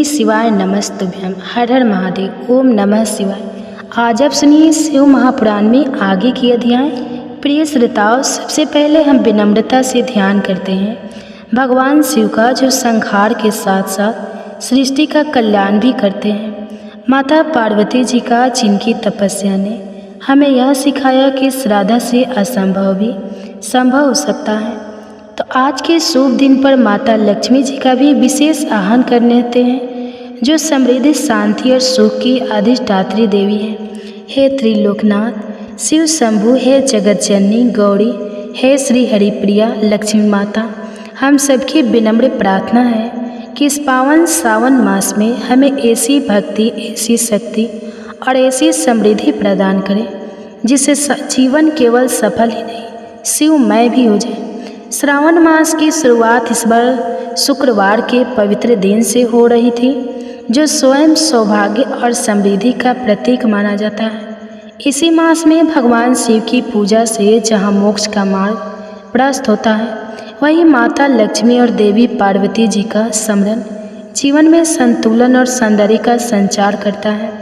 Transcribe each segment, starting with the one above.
शिवाय नमस्तुभ्यम। हर हर महादेव। ओम नमः शिवाय। आज आप सुनिए शिव महापुराण में आगे की अध्याय। प्रिय श्रोताओं, सबसे पहले हम विनम्रता से ध्यान करते हैं भगवान शिव का, जो संहार के साथ साथ सृष्टि का कल्याण भी करते हैं। माता पार्वती जी का, जिनकी तपस्या ने हमें यह सिखाया कि श्राद्ध से असंभव भी संभव हो सकता है। तो आज के शुभ दिन पर माता लक्ष्मी जी का भी विशेष आह्वान करते हैं, जो समृद्धि, शांति और सुख की अधिष्ठात्री देवी है। हे त्रिलोकनाथ शिव शंभु, हे जगत जननी गौरी, हे श्री हरिप्रिया लक्ष्मी माता, हम सबकी विनम्र प्रार्थना है कि इस पावन सावन मास में हमें ऐसी भक्ति, ऐसी शक्ति और ऐसी समृद्धि प्रदान करें जिससे जीवन केवल सफल ही नहीं, शिवमय भी हो जाए। श्रावण मास की शुरुआत इस बार शुक्रवार के पवित्र दिन से हो रही थी, जो स्वयं सौभाग्य और समृद्धि का प्रतीक माना जाता है। इसी मास में भगवान शिव की पूजा से जहां मोक्ष का मार्ग प्रशस्त होता है, वहीं माता लक्ष्मी और देवी पार्वती जी का स्मरण जीवन में संतुलन और सौंदर्य का संचार करता है।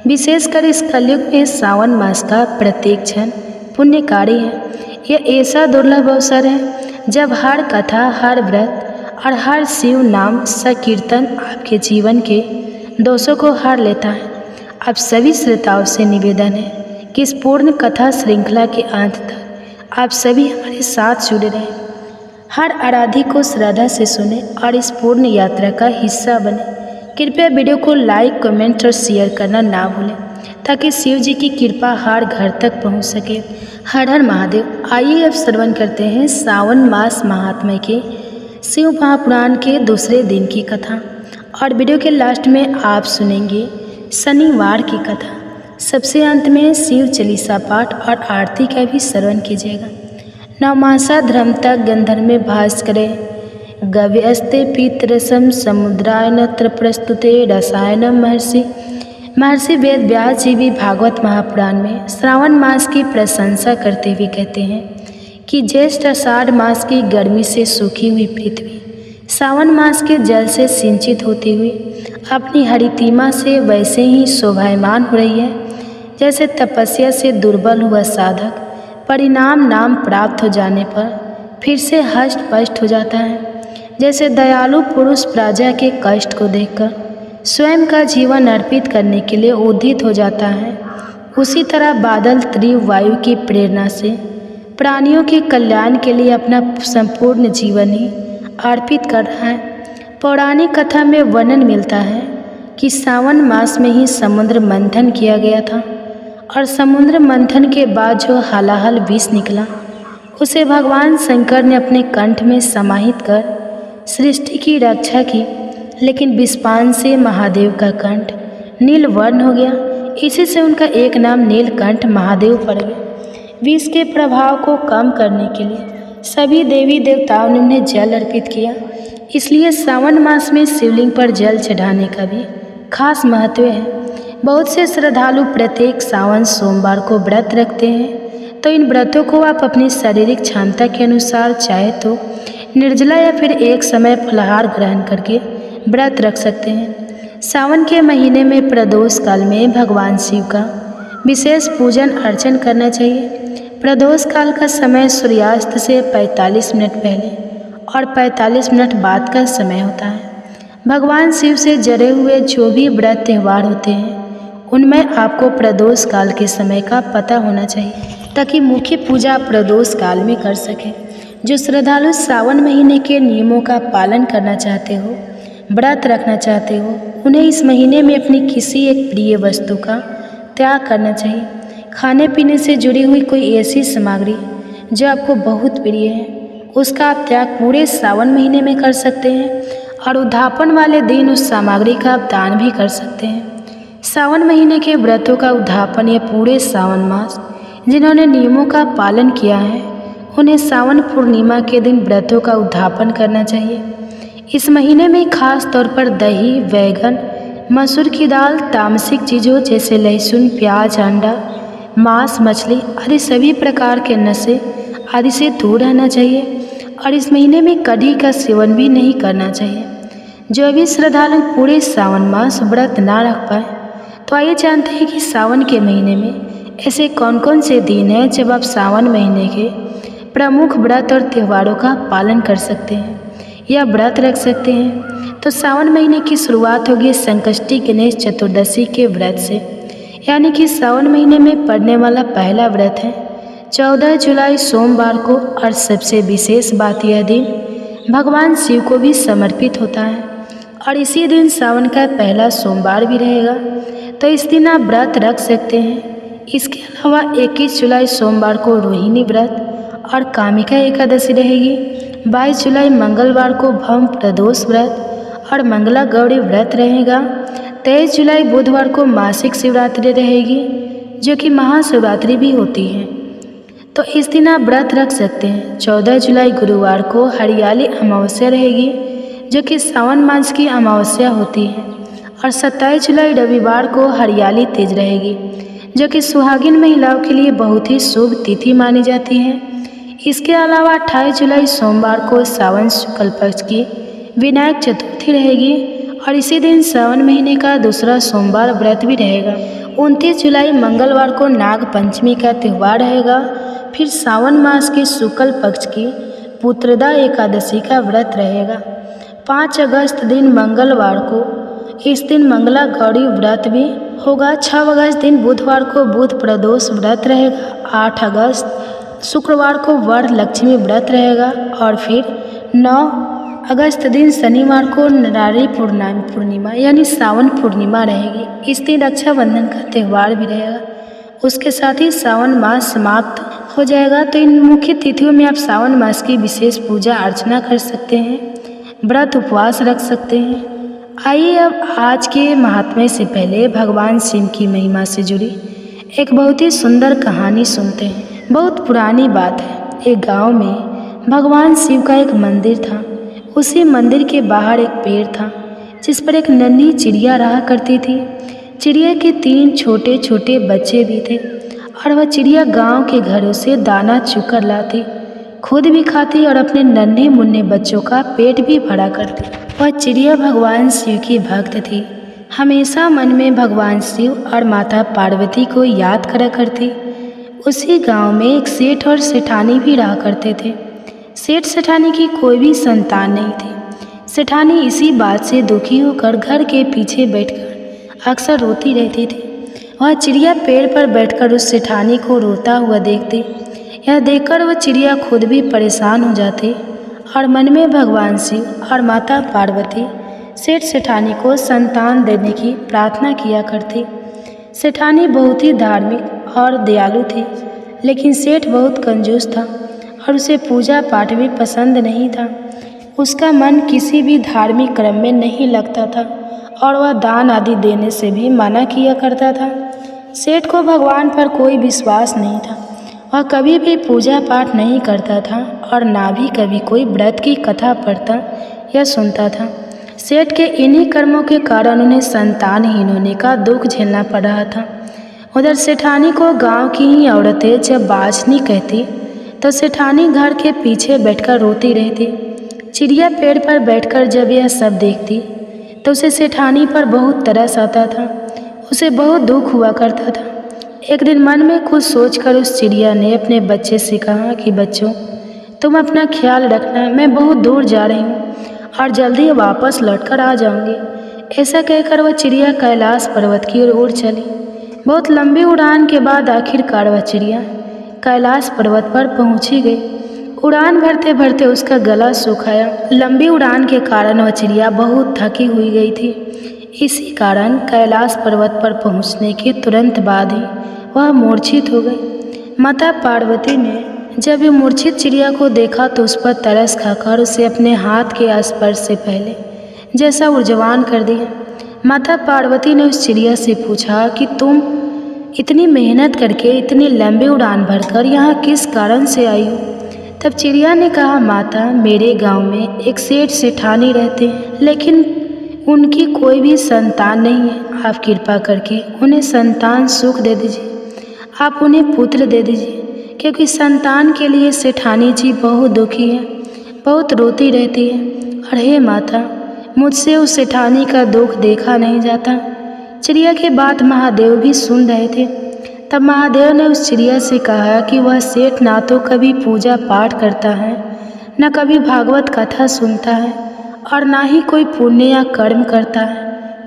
विशेषकर इस कलयुग में सावन मास का प्रत्येक क्षण पुण्यकारी है। यह ऐसा दुर्लभ अवसर है जब हर कथा, हर व्रत और हर शिव नाम संकीर्तन आपके जीवन के दोषों को हर लेता है। अब सभी श्रोताओं से निवेदन है कि इस पूर्ण कथा श्रृंखला के अंत तक आप सभी हमारे साथ जुड़े रहें, हर आराध्य को श्रद्धा से सुने और इस पूर्ण यात्रा का हिस्सा बने। कृपया वीडियो को लाइक, कमेंट और शेयर करना ना भूलें, ताकि शिव जी की कृपा हर घर तक पहुंच सके। हर हर महादेव। आइए अब श्रवण करते हैं सावन मास महात्म्य के शिव महापुराण के दूसरे दिन की कथा, और वीडियो के लास्ट में आप सुनेंगे शनिवार की कथा। सबसे अंत में शिव चालीसा पाठ और आरती का भी श्रवण कीजिएगा। नवमासा धर्मता गंधर्व भास्करे गव्यस्ते पितरसम समुद्राय नत्र प्रस्तुते रसायनम महर्षि वेद व्यास जी भी भागवत महापुराण में श्रावण मास की प्रशंसा करते हुए कहते हैं कि ज्येष्ठ आषाढ़ मास की गर्मी से सूखी हुई पृथ्वी सावन मास के जल से सिंचित होती हुई अपनी हरितिमा से वैसे ही शोभायमान हो रही है, जैसे तपस्या से दुर्बल हुआ साधक परिणाम नाम प्राप्त हो जाने पर फिर से हष्ट पुष्ट हो जाता है। जैसे दयालु पुरुष प्रजा के कष्ट को देखकर स्वयं का जीवन अर्पित करने के लिए उद्यत हो जाता है, उसी तरह बादल तीव्र वायु की प्रेरणा से प्राणियों के कल्याण के लिए अपना संपूर्ण जीवन ही अर्पित कर रहा है। पौराणिक कथा में वर्णन मिलता है कि सावन मास में ही समुद्र मंथन किया गया था, और समुद्र मंथन के बाद जो हलाहल विष निकला, उसे भगवान शंकर ने अपने कंठ में समाहित कर सृष्टि की रक्षा की। लेकिन विषपान से महादेव का कंठ नील वर्ण हो गया, इसी से उनका एक नाम नीलकंठ महादेव पड़ गया। विष के प्रभाव को कम करने के लिए सभी देवी देवताओं ने उन्हें जल अर्पित किया। इसलिए सावन मास में शिवलिंग पर जल चढ़ाने का भी खास महत्व है। बहुत से श्रद्धालु प्रत्येक सावन सोमवार को व्रत रखते हैं, तो इन व्रतों को आप अपनी शारीरिक क्षमता के अनुसार चाहे तो निर्जला या फिर एक समय फलाहार ग्रहण करके व्रत रख सकते हैं। सावन के महीने में प्रदोष काल में भगवान शिव का विशेष पूजन अर्चन करना चाहिए। प्रदोष काल का समय सूर्यास्त से 45 मिनट पहले और 45 मिनट बाद का समय होता है। भगवान शिव से जुड़े हुए जो भी व्रत त्यौहार होते हैं, उनमें आपको प्रदोष काल के समय का पता होना चाहिए, ताकि मुख्य पूजा प्रदोष काल में कर सकें। जो श्रद्धालु सावन महीने के नियमों का पालन करना चाहते हो, व्रत रखना चाहते हो, उन्हें इस महीने में अपनी किसी एक प्रिय वस्तु का त्याग करना चाहिए। खाने पीने से जुड़ी हुई कोई ऐसी सामग्री जो आपको बहुत प्रिय है, उसका आप त्याग पूरे सावन महीने में कर सकते हैं, और उद्यापन वाले दिन उस सामग्री का आप दान भी कर सकते हैं। सावन महीने के व्रतों का उद्यापन या पूरे सावन मास जिन्होंने नियमों का पालन किया है, उन्हें सावन पूर्णिमा के दिन व्रतों का उद्यापन करना चाहिए। इस महीने में खास तौर पर दही, बैगन, मसूर की दाल, तामसिक चीज़ों जैसे लहसुन, प्याज, अंडा, मांस, मछली आदि सभी प्रकार के नशे आदि से दूर रहना चाहिए, और इस महीने में कढ़ी का सेवन भी नहीं करना चाहिए। जो भी श्रद्धालु पूरे सावन मास व्रत ना रख पाए, तो आइए जानते हैं कि सावन के महीने में ऐसे कौन कौन से दिन हैं जब आप सावन महीने के प्रमुख व्रत और त्योहारों का पालन कर सकते हैं या व्रत रख सकते हैं। तो सावन महीने की शुरुआत होगी संकष्टी गणेश चतुर्दशी के व्रत से, यानी कि सावन महीने में पड़ने वाला पहला व्रत है 14 जुलाई सोमवार को। और सबसे विशेष बात यह दिन भगवान शिव को भी समर्पित होता है और इसी दिन सावन का पहला सोमवार भी रहेगा, तो इस दिन आप व्रत रख सकते हैं। इसके अलावा 21 जुलाई सोमवार को रोहिणी व्रत और कामिका एकादशी रहेगी। 22 जुलाई मंगलवार को भम प्रदोष व्रत और मंगला गौरी व्रत रहेगा। 23 जुलाई बुधवार को मासिक शिवरात्रि रहेगी, जो कि महाशिवरात्रि भी होती है, तो इस दिन आप व्रत रख सकते हैं। 14 जुलाई गुरुवार को हरियाली अमावस्या रहेगी, जो कि सावन मास की अमावस्या होती है। और 27 जुलाई रविवार को हरियाली तीज रहेगी, जो कि सुहागिन महिलाओं के लिए बहुत ही शुभ तिथि मानी जाती है। इसके अलावा 28 जुलाई सोमवार को सावन शुक्ल पक्ष की विनायक चतुर्थी रहेगी और इसी दिन सावन महीने का दूसरा सोमवार व्रत भी रहेगा। 29 जुलाई मंगलवार को नाग पंचमी का त्यौहार रहेगा। फिर सावन मास के शुक्ल पक्ष की पुत्रदा एकादशी का व्रत रहेगा। 5 अगस्त दिन मंगलवार को, इस दिन मंगला गौरी व्रत भी होगा। 6 अगस्त दिन बुधवार को बुध प्रदोष व्रत रहेगा। 8 अगस्त शुक्रवार को वर लक्ष्मी व्रत रहेगा और फिर 9 अगस्त दिन शनिवार को नारी पूर्णिमा यानी सावन पूर्णिमा रहेगी। इस दिन रक्षाबंधन का त्यौहार भी रहेगा। उसके साथ ही सावन मास समाप्त हो जाएगा। तो इन मुख्य तिथियों में आप सावन मास की विशेष पूजा अर्चना कर सकते हैं, व्रत उपवास रख सकते हैं। आइए अब आज के महात्म्य से पहले भगवान शिव की महिमा से जुड़ी एक बहुत ही सुंदर कहानी सुनते हैं। बहुत पुरानी बात है। एक गांव में भगवान शिव का एक मंदिर था। उसी मंदिर के बाहर एक पेड़ था, जिस पर एक नन्ही चिड़िया रहा करती थी। चिड़िया के 3 छोटे छोटे बच्चे भी थे और वह चिड़िया गांव के घरों से दाना चुग कर लाती, खुद भी खाती और अपने नन्हे मुन्ने बच्चों का पेट भी भरा करती। वह चिड़िया भगवान शिव की भक्त थी, हमेशा मन में भगवान शिव और माता पार्वती को याद करा करती। उसी गांव में एक सेठ और सेठानी भी रहा करते थे। सेठ सेठानी की कोई भी संतान नहीं थी। सेठानी इसी बात से दुखी होकर घर के पीछे बैठकर अक्सर रोती रहती थी। वह चिड़िया पेड़ पर बैठकर उस सेठानी को रोता हुआ देखती। यह देखकर वह चिड़िया खुद भी परेशान हो जाती और मन में भगवान शिव और माता पार्वती सेठ सेठानी को संतान देने की प्रार्थना किया करती। सेठानी बहुत ही धार्मिक और दयालु थी, लेकिन सेठ बहुत कंजूस था और उसे पूजा पाठ भी पसंद नहीं था। उसका मन किसी भी धार्मिक क्रम में नहीं लगता था और वह दान आदि देने से भी मना किया करता था। सेठ को भगवान पर कोई विश्वास नहीं था। वह कभी भी पूजा पाठ नहीं करता था और ना भी कभी कोई व्रत की कथा पढ़ता या सुनता था। सेठ के इन्हीं कर्मों के कारण उन्हें संतानहीन होने का दुख झेलना पड़ रहा था। उधर सेठानी को गांव की ही औरतें जब बाजनी कहती, तो सेठानी घर के पीछे बैठकर रोती रहती। चिड़िया पेड़ पर बैठकर जब यह सब देखती, तो उसे सेठानी पर बहुत तरस आता था। उसे बहुत दुख हुआ करता था। एक दिन मन में कुछ सोचकर उस चिड़िया ने अपने बच्चे से कहा कि बच्चों, तुम अपना ख्याल रखना, मैं बहुत दूर जा रही हूँ और जल्दी वापस लौटकर आ जाऊँगी। ऐसा कहकर वह चिड़िया कैलाश पर्वत की ओर उड़ चली। बहुत लंबी उड़ान के बाद आखिरकार वह चिड़िया कैलाश पर्वत पर पहुँची गई। उड़ान भरते भरते उसका गला सूखाया। लंबी उड़ान के कारण वह चिड़िया बहुत थकी हुई गई थी। इसी कारण कैलाश पर्वत पर पहुँचने के तुरंत बाद ही वह मूर्छित हो गई। माता पार्वती ने जब ये मूर्छित चिड़िया को देखा तो उस पर तरस खाकर उसे अपने हाथ के स्पर्श से पहले जैसा ऊर्जवान कर दिया। माता पार्वती ने उस चिड़िया से पूछा कि तुम इतनी मेहनत करके इतनी लंबी उड़ान भरकर यहाँ किस कारण से आई हो? तब चिड़िया ने कहा, माता, मेरे गांव में एक सेठ सेठानी रहते हैं, लेकिन उनकी कोई भी संतान नहीं है। आप कृपा करके उन्हें संतान सुख दे दीजिए। आप उन्हें पुत्र दे दीजिए, क्योंकि संतान के लिए सेठानी जी बहुत दुखी है, बहुत रोती रहती है। और हे माता, मुझसे उस सेठानी का दुख देखा नहीं जाता। चिड़िया की बात महादेव भी सुन रहे थे। तब महादेव ने उस चिड़िया से कहा कि वह सेठ ना तो कभी पूजा पाठ करता है, न कभी भागवत कथा सुनता है, और ना ही कोई पुण्य या कर्म करता है।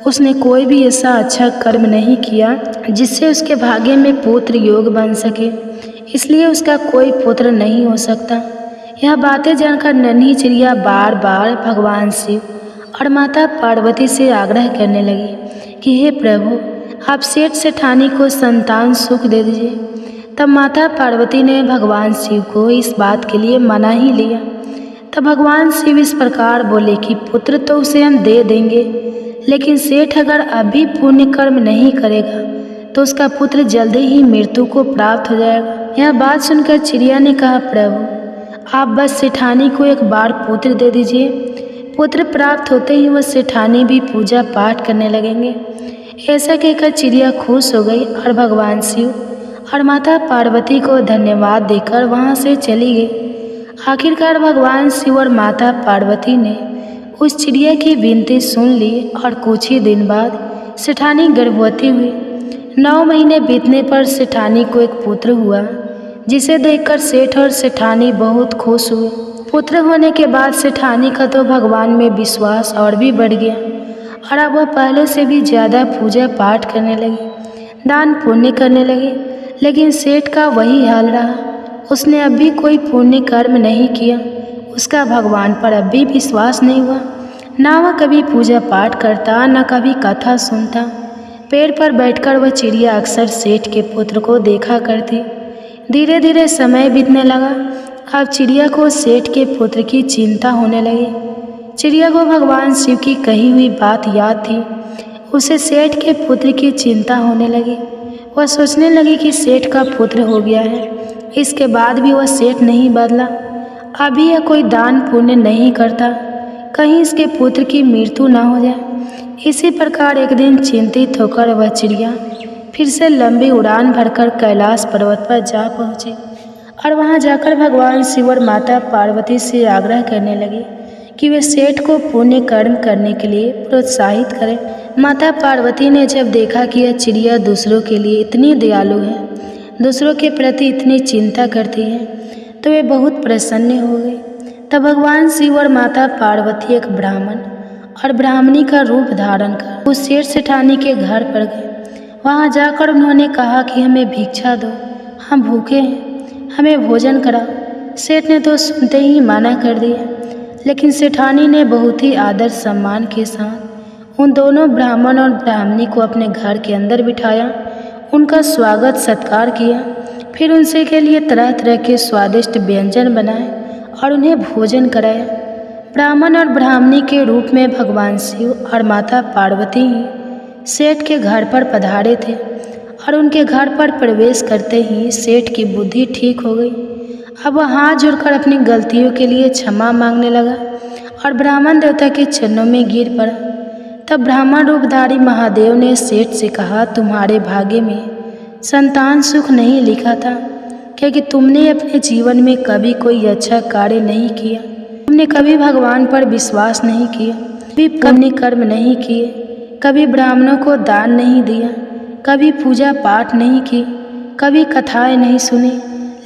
उसने कोई भी ऐसा अच्छा कर्म नहीं किया जिससे उसके भाग्य में पुत्र योग बन सके, इसलिए उसका कोई पुत्र नहीं हो सकता। यह बातें जानकर नन्ही चिड़िया बार बार भगवान शिव और माता पार्वती से आग्रह करने लगी कि हे प्रभु, आप सेठ सेठानी को संतान सुख दे दीजिए। तब माता पार्वती ने भगवान शिव को इस बात के लिए मना ही लिया। तब भगवान शिव इस प्रकार बोले कि पुत्र तो उसे हम दे देंगे, लेकिन सेठ अगर अभी पुण्य कर्म नहीं करेगा तो उसका पुत्र जल्दी ही मृत्यु को प्राप्त हो जाएगा। यह बात सुनकर चिड़िया ने कहा, प्रभु आप बस सेठानी को एक बार पुत्र दे दीजिए। पुत्र प्राप्त होते ही वह सेठानी भी पूजा पाठ करने लगेंगे। ऐसा कहकर चिड़िया खुश हो गई और भगवान शिव और माता पार्वती को धन्यवाद देकर वहाँ से चली गई। आखिरकार भगवान शिव और माता पार्वती ने उस चिड़िया की विनती सुन ली और कुछ ही दिन बाद सेठानी गर्भवती हुई। 9 महीने बीतने पर सेठानी को एक पुत्र हुआ, जिसे देखकर सेठ और सेठानी बहुत खुश हुए। पुत्र होने के बाद सेठानी का तो भगवान में विश्वास और भी बढ़ गया और अब वह पहले से भी ज़्यादा पूजा पाठ करने लगी, दान पुण्य करने लगी। लेकिन सेठ का वही हाल रहा, उसने अभी कोई पुण्य कर्म नहीं किया। उसका भगवान पर अभी विश्वास नहीं हुआ। ना वह कभी पूजा पाठ करता, न कभी कथा सुनता। पेड़ पर बैठकर वह चिड़िया अक्सर सेठ के पुत्र को देखा करती। धीरे धीरे समय बीतने लगा। अब चिड़िया को सेठ के पुत्र की चिंता होने लगी। चिड़िया को भगवान शिव की कही हुई बात याद थी। उसे सेठ के पुत्र की चिंता होने लगी। वह सोचने लगी कि सेठ का पुत्र हो गया है, इसके बाद भी वह सेठ नहीं बदला। अभी यह कोई दान पुण्य नहीं करता, कहीं इसके पुत्र की मृत्यु ना हो जाए। इसी प्रकार एक दिन चिंतित होकर वह चिड़िया फिर से लंबी उड़ान भरकर कैलाश पर्वत पर जा पहुँची और वहाँ जाकर भगवान शिव और माता पार्वती से आग्रह करने लगी कि वे सेठ को पुण्य कर्म करने के लिए प्रोत्साहित करें। माता पार्वती ने जब देखा कि यह चिड़िया दूसरों के लिए इतनी दयालु है, दूसरों के प्रति इतनी चिंता करती है, तो वे बहुत प्रसन्न हो गए। तब भगवान शिव और माता पार्वती एक ब्राह्मण और ब्राह्मणी का रूप धारण कर उस सेठ सेठानी के घर पर गए। वहाँ जाकर उन्होंने कहा कि हमें भिक्षा दो, हम भूखे हैं, हमें भोजन कराओ। सेठ ने तो सुनते ही मना कर दिया, लेकिन सेठानी ने बहुत ही आदर सम्मान के साथ उन दोनों ब्राह्मण और ब्राह्मणी को अपने घर के अंदर बिठाया, उनका स्वागत सत्कार किया। फिर उनसे के लिए तरह तरह के स्वादिष्ट व्यंजन बनाए और उन्हें भोजन कराया। ब्राह्मण और ब्राह्मणी के रूप में भगवान शिव और माता पार्वती ही सेठ के घर पर पधारे थे और उनके घर पर प्रवेश करते ही सेठ की बुद्धि ठीक हो गई। अब वह हाथ जोड़कर अपनी गलतियों के लिए क्षमा मांगने लगा और ब्राह्मण देवता के चरणों में गिर पड़ा। तब ब्राह्मण रूपधारी महादेव ने सेठ से कहा, तुम्हारे भाग्य में संतान सुख नहीं लिखा था, क्योंकि तुमने अपने जीवन में कभी कोई अच्छा कार्य नहीं किया। तुमने कभी भगवान पर विश्वास नहीं किया, कभी पुण्य कर्म नहीं किए, कभी ब्राह्मणों को दान नहीं दिया, कभी पूजा पाठ नहीं की, कभी कथाएं नहीं सुनी।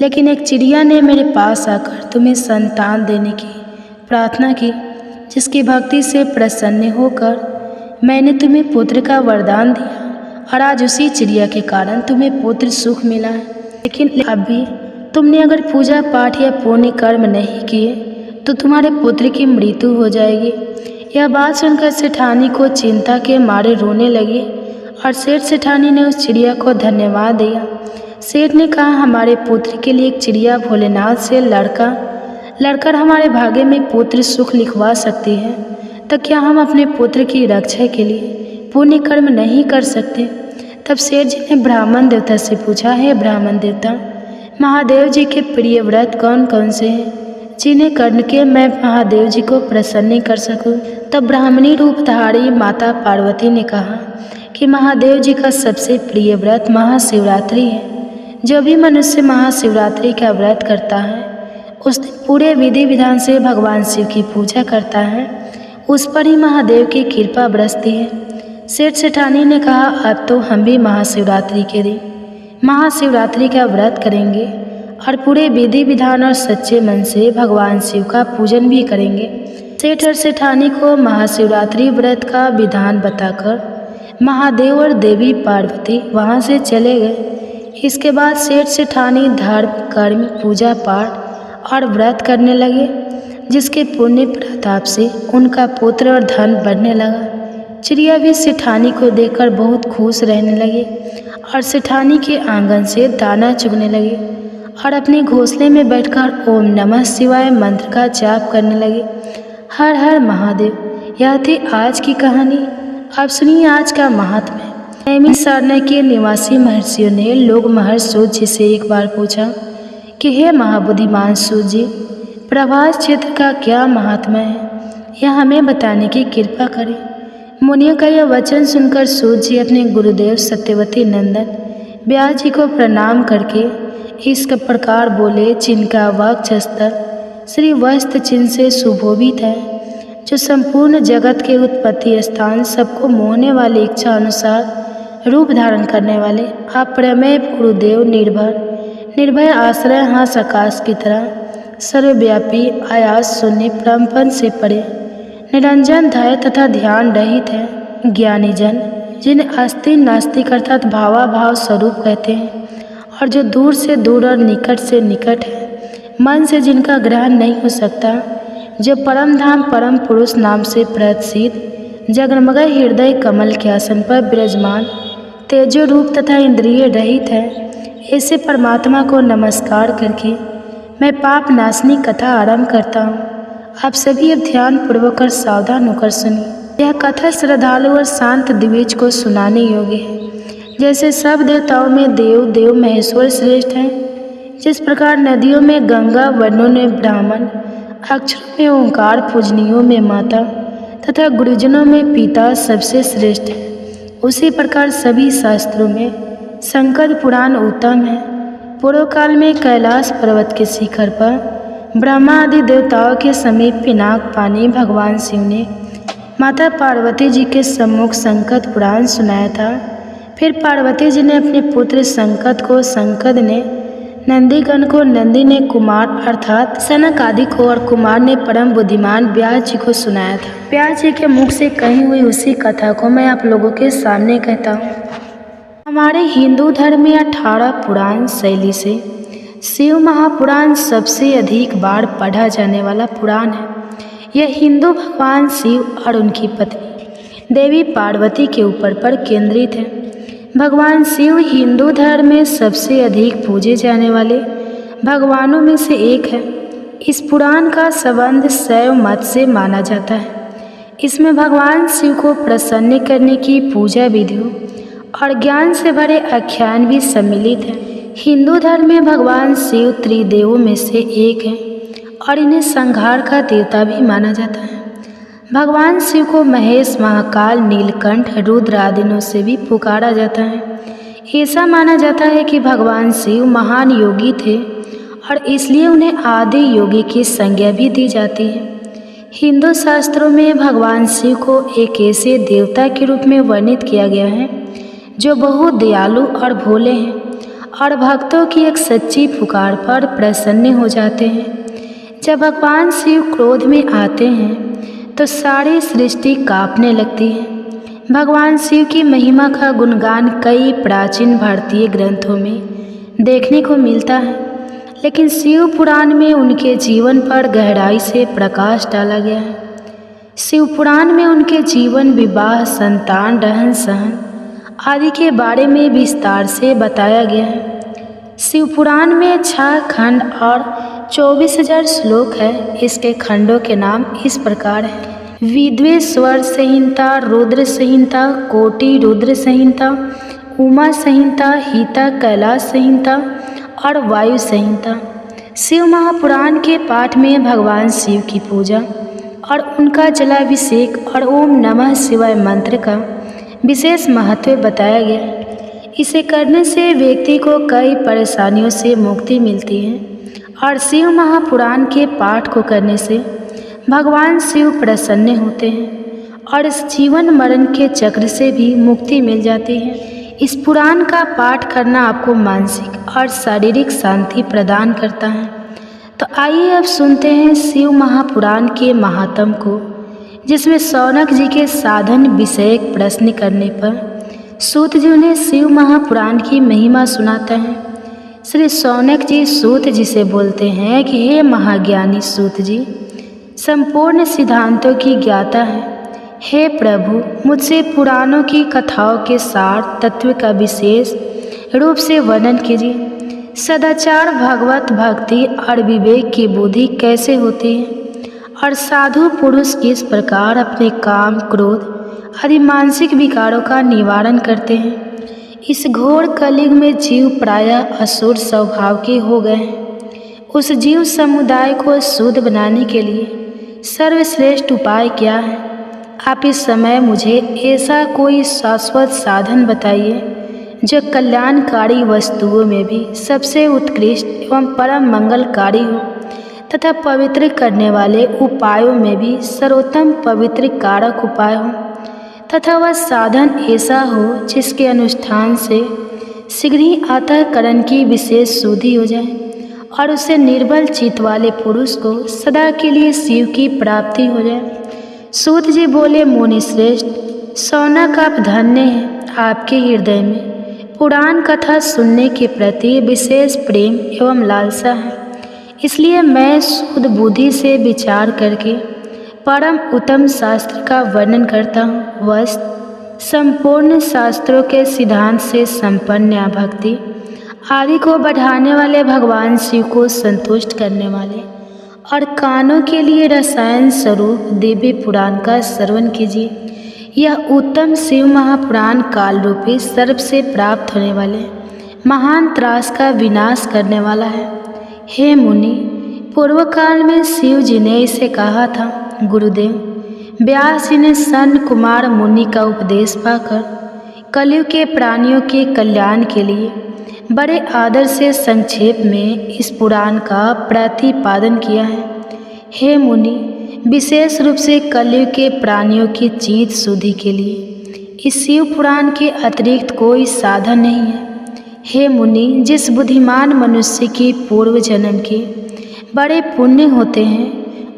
लेकिन एक चिड़िया ने मेरे पास आकर तुम्हें संतान देने की प्रार्थना की, जिसकी भक्ति से प्रसन्न होकर मैंने तुम्हें पुत्र का वरदान दिया और आज उसी चिड़िया के कारण तुम्हें पुत्र सुख मिला है। लेकिन अभी तुमने अगर पूजा पाठ या पुण्य कर्म नहीं किए तो तुम्हारे पुत्र की मृत्यु हो जाएगी। यह बात सुनकर सेठानी को चिंता के मारे रोने लगी और सेठ सेठानी ने उस चिड़िया को धन्यवाद दिया। सेठ ने कहा, हमारे पुत्र के लिए एक चिड़िया भोलेनाथ से लड़कर हमारे भाग्य में पुत्र सुख लिखवा सकती है, तो क्या हम अपने पुत्र की रक्षा के लिए पुण्य कर्म नहीं कर सकते? तब सेठ जी ने ब्राह्मण देवता से पूछा, है ब्राह्मण देवता, महादेव जी के प्रिय व्रत कौन कौन से हैं जिन्हें करके मैं महादेव जी को प्रसन्न कर सकूं? तब ब्राह्मणी रूपधारी माता पार्वती ने कहा कि महादेव जी का सबसे प्रिय व्रत महाशिवरात्रि है। जो भी मनुष्य महाशिवरात्रि का व्रत करता है उस दिन पूरे विधि विधान से भगवान शिव की पूजा करता है, उस पर ही महादेव की कृपा बरसती है। सेठ सेठानी ने कहा, अब तो हम भी महाशिवरात्रि के दिन महाशिवरात्रि का व्रत करेंगे और पूरे विधि विधान और सच्चे मन से भगवान शिव का पूजन भी करेंगे। सेठ और सेठानी को महाशिवरात्रि व्रत का विधान बताकर महादेव और देवी पार्वती वहाँ से चले गए। इसके बाद सेठ सेठानी धर्म कर्म पूजा पाठ और व्रत करने लगे, जिसके पुण्य प्रताप से उनका पुत्र और धन बढ़ने लगा। चिड़िया भी सेठानी को देखकर बहुत खुश रहने लगे और सेठानी के आंगन से दाना चुगने लगे और अपने घोंसले में बैठकर ओम नमः शिवाय मंत्र का जाप करने लगे। हर हर महादेव। यह थी आज की कहानी। अब सुनिए आज का महात्म्य। नैमिषारण्य के निवासी महर्षियों ने लोग महर्षि सूत जी से एक बार पूछा कि हे महाबुद्धिमान सूत जी, प्रभास क्षेत्र का क्या महात्म्य है, यह हमें बताने की कृपा करें। मुनियों का यह वचन सुनकर सूत जी अपने गुरुदेव सत्यवती नंदन व्यास जी को प्रणाम करके इस प्रकार बोले, जिनका वक्षस्थल श्री वस्त्र चिन्ह से सुशोभित है, जो संपूर्ण जगत के उत्पत्ति स्थान, सबको मोहने वाली इच्छा अनुसार रूप धारण करने वाले, अप्रमेय गुरुदेव, निर्भय आश्रय, हास आकाश की तरह सर्वव्यापी, आयास शून्य, परमपद से परे, निरंजन धैर्य तथा ध्यान रहित है, ज्ञानी जन जिन्हें अस्ति नास्तिक अर्थात भावाभाव स्वरूप कहते हैं, और जो दूर से दूर और निकट से निकट है, मन से जिनका ग्रहण नहीं हो सकता, जो परम धाम परम पुरुष नाम से प्रसिद्ध, जगमग हृदय कमल के आसन पर विराजमान, तेजो रूप तथा इंद्रिय रहित है, ऐसे परमात्मा को नमस्कार करके मैं पाप नाशनी कथा आरंभ करता हूँ। आप सभी अब ध्यान पूर्वक और सावधान होकर सुनिए। यह कथा श्रद्धालु और शांत द्विज को सुनाने योग्य है। जैसे सब देवताओं में देव महेश्वर श्रेष्ठ हैं, जिस प्रकार नदियों में गंगा, वर्णों में ब्राह्मण, अक्षरों में ओंकार, पूजनियों में माता तथा गुरुजनों में पिता सबसे श्रेष्ठ है, उसी प्रकार सभी शास्त्रों में शंकर पुराण उत्तम है। पूर्व काल में कैलाश पर्वत के शिखर पर ब्रह्मा आदि देवताओं के समीप पिनाक पानी भगवान शिव ने माता पार्वती जी के सम्मुख संकट पुराण सुनाया था। फिर पार्वती जी ने अपने पुत्र संकट को संकट ने, नंदीगण को नंदी ने, कुमार अर्थात सनक आदि को और कुमार ने परम बुद्धिमान व्यास जी को सुनाया था। व्यास जी के मुख से कही हुई उसी कथा को मैं आप लोगों के सामने कहता हूँ। हमारे हिंदू धर्म में 18 पुराण शैली से शिव महापुराण सबसे अधिक बार पढ़ा जाने वाला पुराण है। यह हिंदू भगवान शिव और उनकी पत्नी देवी पार्वती के ऊपर पर केंद्रित है। भगवान शिव हिंदू धर्म में सबसे अधिक पूजे जाने वाले भगवानों में से एक है। इस पुराण का संबंध शैव मत से माना जाता है। इसमें भगवान शिव को प्रसन्न करने की पूजा विधियों और ज्ञान से भरे आख्यान भी सम्मिलित है। हिंदू धर्म में भगवान शिव त्रिदेवों में से एक है और इन्हें संहार का देवता भी माना जाता है। भगवान शिव को महेश, महाकाल, नीलकंठ, रुद्र आदिनों से भी पुकारा जाता है। ऐसा माना जाता है कि भगवान शिव महान योगी थे और इसलिए उन्हें आदि योगी की संज्ञा भी दी जाती है। हिंदू शास्त्रों में भगवान शिव को एक ऐसे देवता के रूप में वर्णित किया गया है जो बहुत दयालु और भोले हैं और भक्तों की एक सच्ची पुकार पर प्रसन्न हो जाते हैं। जब भगवान शिव क्रोध में आते हैं तो सारी सृष्टि कांपने लगती है। भगवान शिव की महिमा का गुणगान कई प्राचीन भारतीय ग्रंथों में देखने को मिलता है, लेकिन शिव पुराण में उनके जीवन पर गहराई से प्रकाश डाला गया है। शिव पुराण में उनके जीवन, विवाह, संतान, रहन सहन आदि के बारे में विस्तार से बताया गया है। शिव पुराण में 6 खंड और 24,000 श्लोक है। इसके खंडों के नाम इस प्रकार हैं: विद्वेश्वर संहिता, रुद्र संहिता, कोटि रुद्र संहिता, उमा संहिता, हिता कैलाश संहिता और वायु संहिता। शिव महापुराण के पाठ में भगवान शिव की पूजा और उनका जलाभिषेक और ओम नमः शिवाय मंत्र का विशेष महत्व बताया गया है। इसे करने से व्यक्ति को कई परेशानियों से मुक्ति मिलती है और शिव महापुराण के पाठ को करने से भगवान शिव प्रसन्न होते हैं और इस जीवन मरण के चक्र से भी मुक्ति मिल जाती है। इस पुराण का पाठ करना आपको मानसिक और शारीरिक शांति प्रदान करता है। तो आइए अब सुनते हैं शिव महापुराण के महात्म को, जिसमें शौनक जी के साधन विषयक प्रश्न करने पर सूत जी उन्हें शिव महापुराण की महिमा सुनाते हैं। श्री शौनक जी सूत जी से बोलते हैं कि हे महाज्ञानी सूत जी, संपूर्ण सिद्धांतों की ज्ञाता है। हे प्रभु, मुझसे पुराणों की कथाओं के सार तत्व का विशेष रूप से वर्णन कीजिए। सदाचार, भगवत भक्ति और विवेक की बुद्धि कैसे होती है और साधु पुरुष किस प्रकार अपने काम, क्रोध आदि मानसिक विकारों का निवारण करते हैं। इस घोर कलयुग में जीव प्रायः असुर स्वभाव के हो गए हैं। उस जीव समुदाय को शुद्ध बनाने के लिए सर्वश्रेष्ठ उपाय क्या है? आप इस समय मुझे ऐसा कोई शाश्वत साधन बताइए जो कल्याणकारी वस्तुओं में भी सबसे उत्कृष्ट एवं परम मंगलकारी हो तथा पवित्र करने वाले उपायों में भी सर्वोत्तम पवित्र कारक उपाय हो, तथा वह साधन ऐसा हो जिसके अनुष्ठान से शीघ्र ही अंतःकरण की विशेष शुद्धि हो जाए और उसे निर्बल चित्त वाले पुरुष को सदा के लिए शिव की प्राप्ति हो जाए। सूत जी बोले, मुनि श्रेष्ठ, शौनक आप धन्य हैं। आपके हृदय में पुराण कथा सुनने के प्रति विशेष प्रेम एवं लालसा है, इसलिए मैं शुद्ध बुद्धि से विचार करके परम उत्तम शास्त्र का वर्णन करता हूँ। वस्त संपूर्ण शास्त्रों के सिद्धांत से संपन्न भक्ति आदि को बढ़ाने वाले भगवान शिव को संतुष्ट करने वाले और कानों के लिए रसायन स्वरूप दिव्य पुराण का श्रवण कीजिए। यह उत्तम शिव महापुराण काल रूपी सर्प से प्राप्त होने वाले महान त्रास का विनाश करने वाला है। हे मुनि, पूर्व काल में शिव जी ने इसे कहा था। गुरुदेव व्यास जी ने सन कुमार मुनि का उपदेश पाकर कलयुग के प्राणियों के कल्याण के लिए बड़े आदर से संक्षेप में इस पुराण का प्रतिपादन किया है। हे मुनि, विशेष रूप से कलयुग के प्राणियों की चित्त शुद्धि के लिए इस शिव पुराण के अतिरिक्त कोई साधन नहीं है। हे मुनि, जिस बुद्धिमान मनुष्य की पूर्व जन्म के बड़े पुण्य होते हैं,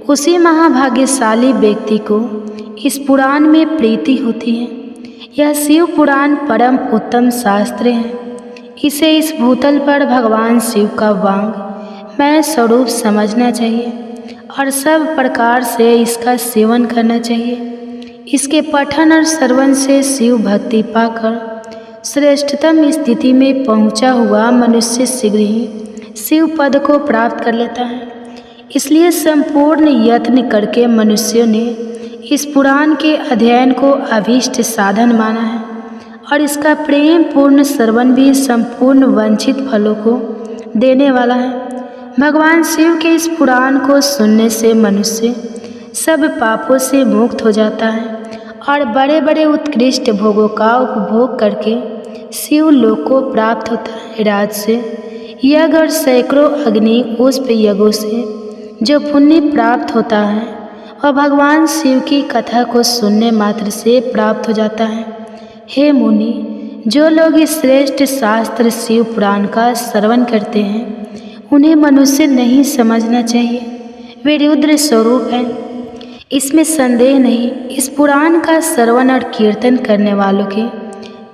उसी महाभाग्यशाली व्यक्ति को इस पुराण में प्रीति होती है। यह शिव पुराण परम उत्तम शास्त्र है। इसे इस भूतल पर भगवान शिव का वांग मैं स्वरूप समझना चाहिए और सब प्रकार से इसका सेवन करना चाहिए। इसके पठन और श्रवण से शिव भक्ति पाकर श्रेष्ठतम स्थिति में पहुंचा हुआ मनुष्य शीघ्र ही शिव पद को प्राप्त कर लेता है। इसलिए संपूर्ण यत्न करके मनुष्यों ने इस पुराण के अध्ययन को अभीष्ट साधन माना है और इसका प्रेम पूर्ण श्रवण भी संपूर्ण वांछित फलों को देने वाला है। भगवान शिव के इस पुराण को सुनने से मनुष्य सब पापों से मुक्त हो जाता है और बड़े बड़े उत्कृष्ट भोगों का उपभोग करके शिव लोक को प्राप्त होता है। राजसे यज्ञ और सैकड़ों अग्नि पुष्प यज्ञों से जो पुण्य प्राप्त होता है वह भगवान शिव की कथा को सुनने मात्र से प्राप्त हो जाता है। हे मुनि, जो लोग इस श्रेष्ठ शास्त्र शिव पुराण का श्रवण करते हैं उन्हें मनुष्य नहीं समझना चाहिए। वे रुद्र स्वरूप हैं, इसमें संदेह नहीं। इस पुराण का श्रवण और कीर्तन करने वालों के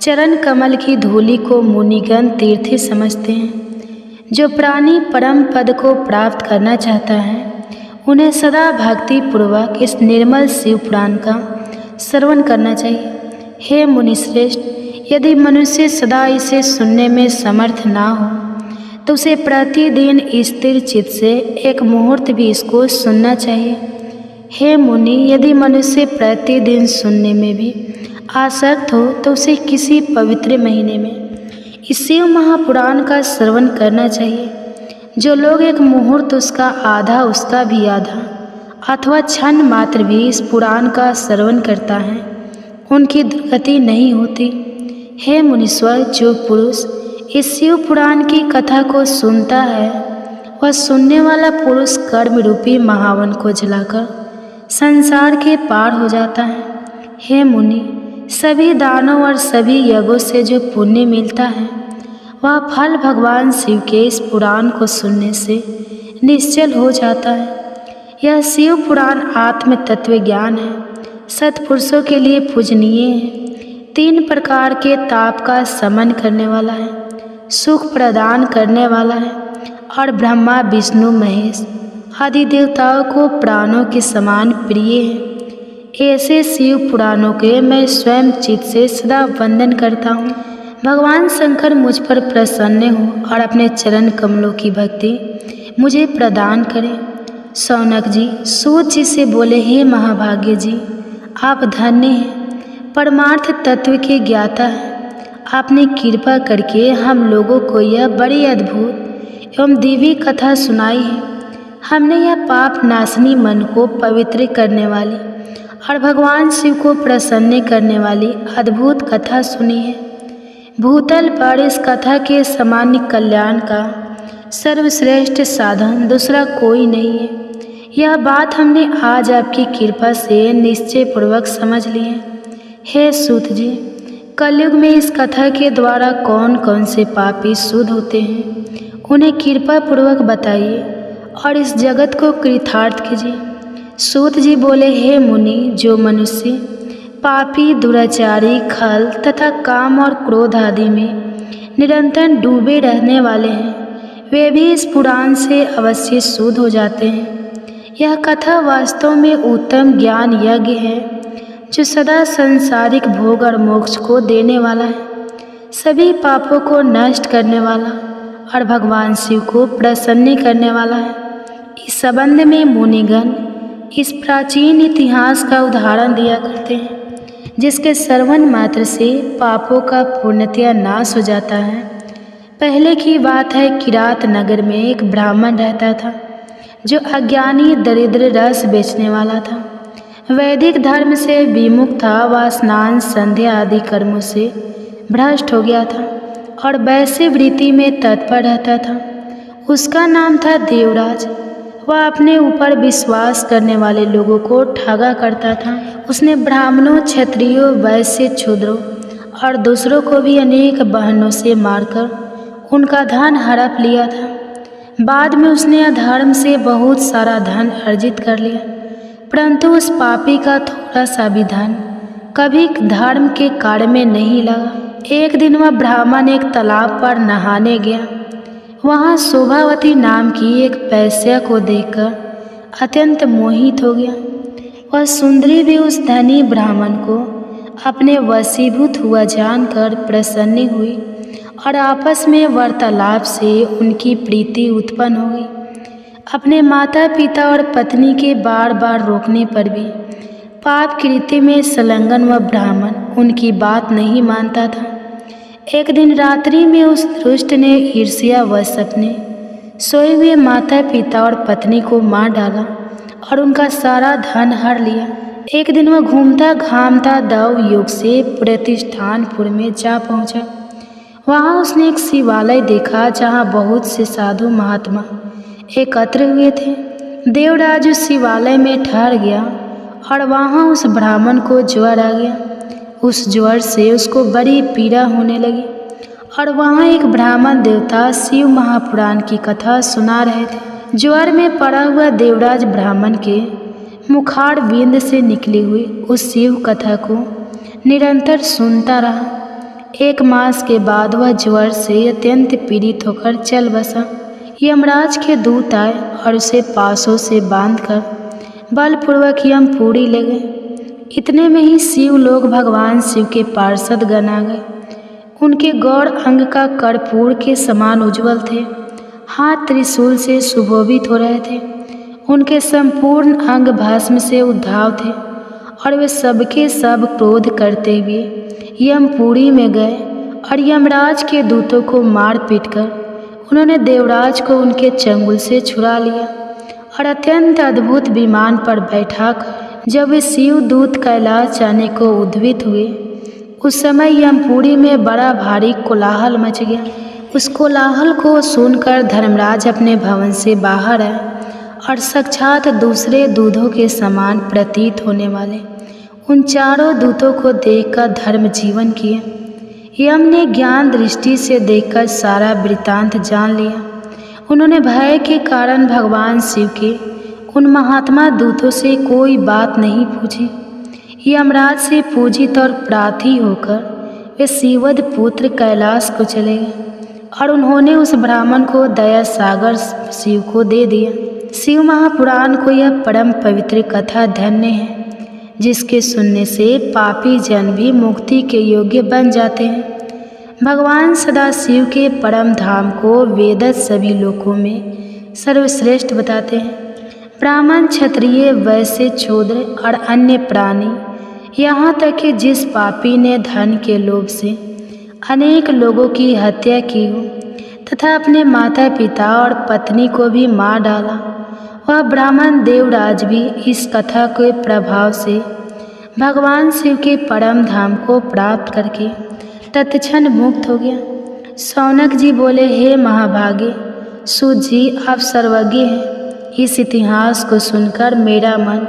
चरण कमल की धूलि को मुनिगण तीर्थ समझते हैं। जो प्राणी परम पद को प्राप्त करना चाहता है उन्हें सदा भक्ति पूर्वक इस निर्मल शिव पुराण का श्रवण करना चाहिए। हे मुनिश्रेष्ठ, यदि मनुष्य सदा इसे सुनने में समर्थ ना हो तो उसे प्रतिदिन स्थिर चित्त से एक मुहूर्त भी इसको सुनना चाहिए। हे मुनि, यदि मनुष्य प्रतिदिन सुनने में भी आसक्त हो तो उसे किसी पवित्र महीने में इस शिव महापुराण का श्रवण करना चाहिए। जो लोग एक मुहूर्त उसका आधा उसका भी आधा अथवा क्षण मात्र भी इस पुराण का श्रवण करता है उनकी दुर्गति नहीं होती। हे मुनीश्वर, जो पुरुष इस शिव पुराण की कथा को सुनता है वह सुनने वाला पुरुष कर्म रूपी महावन को जलाकर संसार के पार हो जाता है। हे मुनि, सभी दानों और सभी यज्ञों से जो पुण्य मिलता है वह फल भगवान शिव के इस पुराण को सुनने से निश्चल हो जाता है। यह शिव पुराण आत्म तत्व ज्ञान है, सत्पुरुषों के लिए पूजनीय है, 3 प्रकार के ताप का शमन करने वाला है, सुख प्रदान करने वाला है और ब्रह्मा विष्णु महेश आदि देवताओं को प्राणों के समान प्रिय है। ऐसे शिव पुराणों के मैं स्वयं चित्त से सदा वंदन करता हूँ। भगवान शंकर मुझ पर प्रसन्न हो और अपने चरण कमलों की भक्ति मुझे प्रदान करें। शौनक जी सूत जी से बोले, हे महाभाग्य जी, आप धन्य हैं, परमार्थ तत्व के ज्ञाता हैं। आपने कृपा करके हम लोगों को यह बड़ी अद्भुत एवं दिव्य कथा सुनाई है। हमने यह पाप नाशनी मन को पवित्र करने वाली और भगवान शिव को प्रसन्न करने वाली अद्भुत कथा सुनी है। भूतल पर इस कथा के सामान्य कल्याण का सर्वश्रेष्ठ साधन दूसरा कोई नहीं है। यह बात हमने आज आपकी कृपा से निश्चय पूर्वक समझ ली है। हे सूत जी, कलयुग में इस कथा के द्वारा कौन कौन से पापी शुद्ध होते हैं, उन्हें कृपा पूर्वक बताइए और इस जगत को कृतार्थ कीजिए। सूत जी बोले, हे मुनि, जो मनुष्य पापी, दुराचारी, खल तथा काम और क्रोध आदि में निरंतर डूबे रहने वाले हैं, वे भी इस पुराण से अवश्य शुद्ध हो जाते हैं। यह कथा वास्तव में उत्तम ज्ञान यज्ञ है जो सदा सांसारिक भोग और मोक्ष को देने वाला है, सभी पापों को नष्ट करने वाला और भगवान शिव को प्रसन्न करने वाला है। इस संबंध में मुनिगण इस प्राचीन इतिहास का उदाहरण दिया करते हैं, जिसके श्रवण मात्र से पापों का पूर्णतया नाश हो जाता है। पहले की बात है, किरात नगर में एक ब्राह्मण रहता था जो अज्ञानी दरिद्र रस बेचने वाला था। वैदिक धर्म से विमुख था, वह स्नान संध्या आदि कर्मों से भ्रष्ट हो गया था और वैसे वृत्ति में तत्पर रहता था। उसका नाम था देवराज। वह अपने ऊपर विश्वास करने वाले लोगों को ठगा करता था। उसने ब्राह्मणों, क्षत्रियों, वैश्य, शूद्रों और दूसरों को भी अनेक बहनों से मारकर उनका धन हड़प लिया था। बाद में उसने अधर्म से बहुत सारा धन अर्जित कर लिया, परंतु उस पापी का थोड़ा सा भी धन कभी धर्म के कार्य में नहीं लगा। एक दिन वह ब्राह्मण एक तालाब पर नहाने गया। वहाँ शोभावती नाम की एक वेश्या को देखकर अत्यंत मोहित हो गया। वह सुंदरी भी उस धनी ब्राह्मण को अपने वशीभूत हुआ जानकर प्रसन्न हुई और आपस में वार्तालाप से उनकी प्रीति उत्पन्न हो गई। अपने माता पिता और पत्नी के बार बार रोकने पर भी पाप कृत्य में संलग्न वह ब्राह्मण उनकी बात नहीं मानता था। एक दिन रात्रि में उस दुष्ट ने ईर्ष्यावश अपने सोए हुए माता पिता और पत्नी को मार डाला और उनका सारा धन हर लिया। एक दिन वह घूमता घामता दव युग से प्रतिष्ठानपुर में जा पहुंचा। वहाँ उसने एक शिवालय देखा जहाँ बहुत से साधु महात्मा एकत्र हुए थे। देवराज उस शिवालय में ठहर गया और वहाँ उस ब्राह्मण को ज्वर आ गया। उस ज्वर से उसको बड़ी पीड़ा होने लगी और वहाँ एक ब्राह्मण देवता शिव महापुराण की कथा सुना रहे थे। ज्वर में पड़ा हुआ देवराज ब्राह्मण के मुखार बिंद से निकली हुई उस शिव कथा को निरंतर सुनता रहा। 1 मास के बाद वह ज्वर से अत्यंत पीड़ित होकर चल बसा। यमराज के दूत आए और उसे पासों से बांधकर बलपूर्वक यमपुरी ले गए। इतने में ही शिव लोग भगवान शिव के पार्षद गण आ गए। उनके गौर अंग का कर्पूर के समान उज्ज्वल थे, हाथ त्रिशूल से सुशोभित हो रहे थे। उनके संपूर्ण अंग भस्म से उद्धाव थे और वे सबके सब क्रोध करते हुए यमपुरी में गए और यमराज के दूतों को मार पीट कर उन्होंने देवराज को उनके चंगुल से छुड़ा लिया और अत्यंत अद्भुत विमान पर बैठाकर जब वे शिव दूत कैलाश जाने को उद्वित हुए, उस समय यमपुरी में बड़ा भारी कोलाहल मच गया। उस कोलाहल को सुनकर धर्मराज अपने भवन से बाहर आए और साक्षात दूसरे दूधों के समान प्रतीत होने वाले उन चारों दूतों को देखकर धर्म जीवन किया। यम ने ज्ञान दृष्टि से देखकर सारा वृत्तांत जान लिया। उन्होंने भय के कारण भगवान शिव के उन महात्मा दूतों से कोई बात नहीं पूछी। यमराज से पूजित और प्रार्थी होकर वे शिवद पुत्र कैलाश को चले गए और उन्होंने उस ब्राह्मण को दया सागर शिव को दे दिया। शिव महापुराण को यह परम पवित्र कथा धन्य है, जिसके सुनने से पापी जन भी मुक्ति के योग्य बन जाते हैं। भगवान सदाशिव के परम धाम को वेद सभी लोकों में सर्वश्रेष्ठ बताते हैं। ब्राह्मण, क्षत्रिय, वैश्य, शूद्र और अन्य प्राणी, यहाँ तक कि जिस पापी ने धन के लोभ से अनेक लोगों की हत्या की हो तथा अपने माता पिता और पत्नी को भी मार डाला, वह ब्राह्मण देवराज भी इस कथा के प्रभाव से भगवान शिव के परम धाम को प्राप्त करके तत्क्षण मुक्त हो गया। शौनक जी बोले, हे महाभागे, सूत जी आप सर्वज्ञ हैं। इस इतिहास को सुनकर मेरा मन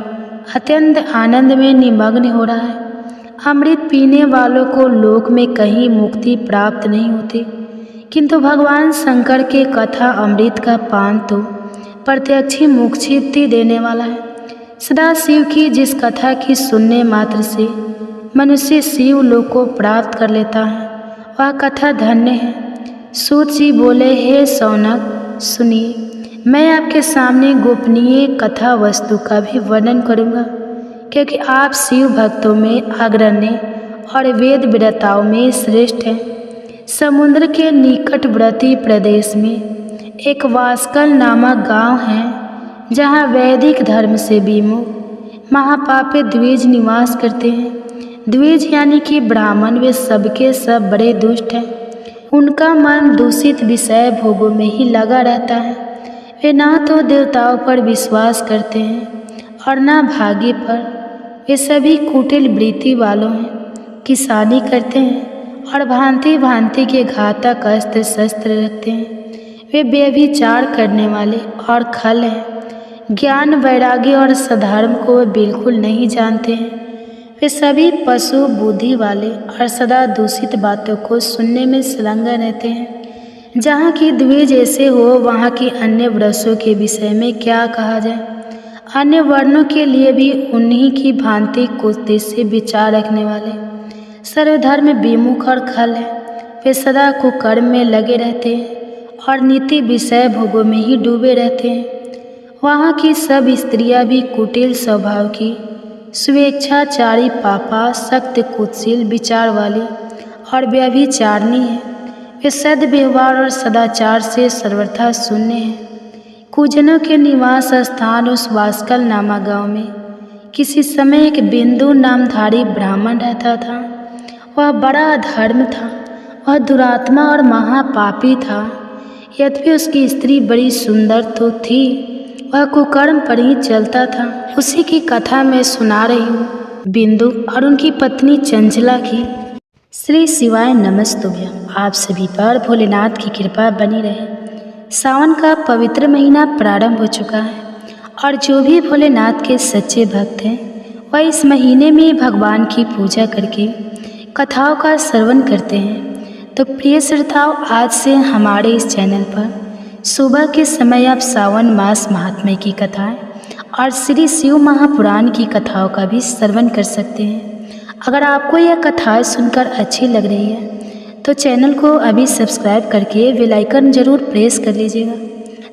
अत्यंत आनंद में निमग्न हो रहा है। अमृत पीने वालों को लोक में कहीं मुक्ति प्राप्त नहीं होती, किंतु भगवान शंकर के कथा अमृत का पान तो प्रत्यक्ष ही मुक्ति देने वाला है। सदाशिव की जिस कथा की सुनने मात्र से मनुष्य शिव लोक को प्राप्त कर लेता है, वह कथा धन्य है। सूत जी बोले, हे शौनक सुनिए, मैं आपके सामने गोपनीय कथा वस्तु का भी वर्णन करूँगा, क्योंकि आप शिव भक्तों में अग्रणी और वेद विद्ताओं में श्रेष्ठ हैं। समुद्र के निकटवर्ती प्रदेश में एक वास्कल नामक गांव है, जहां वैदिक धर्म से विमुख महापापी द्विज निवास करते हैं। द्विज यानी कि ब्राह्मण, वे सबके सब बड़े दुष्ट हैं। उनका मन दूषित विषय भोगों में ही लगा रहता है। वे ना तो देवताओं पर विश्वास करते हैं और ना भाग्य पर। वे सभी कुटिल वृत्ति वालों हैं, किसानी करते हैं और भांति भांति के घातक अस्त्र शस्त्र रखते हैं। वे व्यभिचार करने वाले और खल हैं। ज्ञान, वैराग्य और सधर्म को वे बिल्कुल नहीं जानते हैं। वे सभी पशु बुद्धि वाले और सदा दूषित बातों को सुनने में संलग्न रहते हैं। जहाँ की द्विज ऐसे हो, वहाँ की अन्य वृक्षों के विषय में क्या कहा जाए। अन्य वर्णों के लिए भी उन्हीं की भांति कुछ से विचार रखने वाले सर्वधर्म विमुख और खल है। वे सदा कुकर्म में लगे रहते हैं और नीति विषय भोगों में ही डूबे रहते हैं। वहाँ की सब स्त्रियाँ भी कुटिल स्वभाव की, स्वेच्छाचारी, पापा, सख्त, कुत्सिल विचार वाली और व्यभिचारिणी है। वे सद्व्यवहार और सदाचार से सर्वथा शून्य हैं। कुजनों के निवास स्थान उस वास्कल नामा गांव में किसी समय एक बिंदु नामधारी ब्राह्मण रहता था। वह बड़ा अधर्म था, वह दुरात्मा और महापापी था। यद्यपि उसकी स्त्री बड़ी सुंदर तो थी, वह कुकर्म पर ही चलता था। उसी की कथा मैं सुना रही हूँ, बिंदु और उनकी पत्नी चंचला की। श्री शिवाय नमस्तुभ्यम। आप सभी पर भोलेनाथ की कृपा बनी रहे। सावन का पवित्र महीना प्रारंभ हो चुका है और जो भी भोलेनाथ के सच्चे भक्त हैं, वह इस महीने में भगवान की पूजा करके कथाओं का श्रवण करते हैं। तो प्रिय श्रोताओं, आज से हमारे इस चैनल पर सुबह के समय आप सावन मास महात्म्य की कथाएं और श्री शिव महापुराण की कथाओं का भी श्रवण कर सकते हैं। अगर आपको यह कथाएं सुनकर अच्छी लग रही है तो चैनल को अभी सब्सक्राइब करके बेल आइकन जरूर प्रेस कर लीजिएगा,